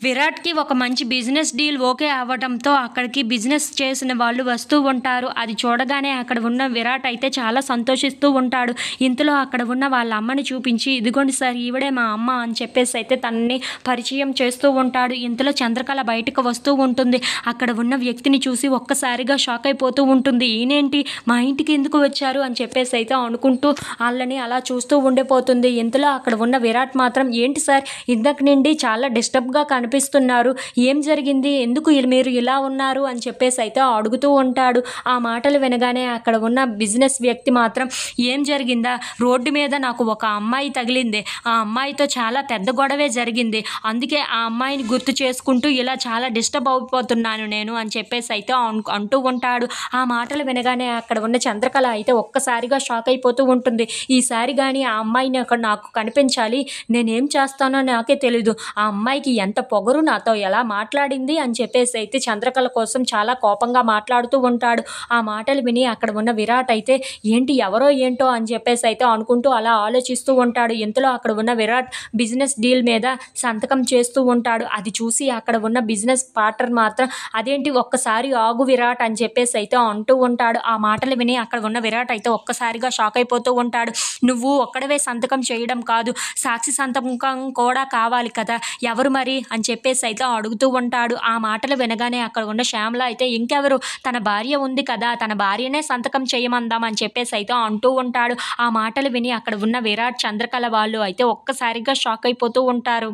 విరాట్‌కి ఒక మంచి business deal okay అవ్వటంతో అక్కడికి బిజినెస్ చేసిన వాళ్ళు వస్తూ ఉంటారు. అది చూడగానే అక్కడ ఉన్న విరాట్ అయితే చాలా సంతోషిస్తూ ఉంటాడు. ఇంతలో అక్కడ ఉన్న వాళ్ళ అమ్మని చూపించి, "ఇదిగోండి సార్ ఈవిడే మా అమ్మ" అని చెప్పేసి అయితే తనని పరిచయం చేస్తూ ఉంటాడు. ఇంతలో చంద్రకళ బయటకు వస్తూ ఉంటుంది. అక్కడ ఉన్న వ్యక్తిని చూసి ఒక్కసారిగా షాక్ అయిపోతూ ఉంటుంది. "ఈయనేంటి మా ఇంటికి ఎందుకు వచ్చారు?" అని చెప్పేసి అయితే అనుకుంటూ ఆళ్ళని అలా చూస్తూ ఉండిపోతుంది. ఇంతలో అక్కడ ఉన్న విరాట్ మాత్రం, "ఏంటి సార్ ఇందాక నుండి చాలా డిస్టర్బ్‌గా కనిపిస్తున్నారు. ఏం జరిగింది? ఎందుకు మీరు ఇలా ఉన్నారు?" అని చెప్పేసి అయితే అడుగుతూ ఉంటాడు. ఆ మాటలు వినగానే అక్కడ ఉన్న బిజినెస్ వ్యక్తి మాత్రం, "ఏం జరిగిందా? రోడ్డు మీద నాకు ఒక అమ్మాయి తగిలింది. ఆ అమ్మాయితో చాలా పెద్ద గొడవే జరిగింది. అందుకే ఆ అమ్మాయిని గుర్తు చేసుకుంటూ ఇలా చాలా డిస్టర్బ్ అయిపోతున్నాను నేను" అని చెప్పేసి అయితే అంటూ ఉంటాడు. ఆ మాటలు వినగానే అక్కడ ఉన్న చంద్రకళ అయితే ఒక్కసారిగా షాక్ అయిపోతూ ఉంటుంది. ఈసారి గాని ఆ అమ్మాయిని అక్కడ నాకు కనిపించాలి. నేనేం చేస్తానో నాకే తెలీదు. ఆ అమ్మాయికి ఎంత పొగరు, నాతో ఎలా మాట్లాడింది అని చెప్పేసి అయితే చంద్రకళ కోసం చాలా కోపంగా మాట్లాడుతూ ఉంటాడు. ఆ మాటలు విని అక్కడ ఉన్న విరాట్ అయితే, ఏంటి ఎవరో ఏంటో అని చెప్పేసి అయితే అనుకుంటూ అలా ఆలోచిస్తూ ఉంటాడు. ఇంతలో అక్కడ ఉన్న విరాట్ బిజినెస్ డీల్ మీద సంతకం చేస్తూ ఉంటాడు. అది చూసి అక్కడ ఉన్న బిజినెస్ పార్ట్నర్ మాత్రం, "అదేంటి ఒక్కసారి ఆగు విరాట్" అని చెప్పేసి అయితే అంటూ ఉంటాడు. ఆ మాటలు విని అక్కడ ఉన్న విరాట్ అయితే ఒక్కసారిగా షాక్ అయిపోతూ ఉంటాడు. "నువ్వు ఒక్కడివే సంతకం చేయడం కాదు, సాక్షి సంతకం కూడా కావాలి కదా! ఎవరు మరి?" అని చెప్పేసి అయితే అడుగుతూ ఉంటాడు. ఆ మాటలు వినగానే అక్కడ ఉన్న శ్యామల అయితే, "ఇంకెవరు, తన భార్య ఉంది కదా! తన భార్యనే సంతకం చేయమందాం" అని చెప్పేసి అయితే అంటూ ఉంటాడు. ఆ మాటలు విని అక్కడ ఉన్న విరాట్, చంద్రకళ వాళ్ళు అయితే ఒక్కసారిగా షాక్ అయిపోతూ ఉంటారు.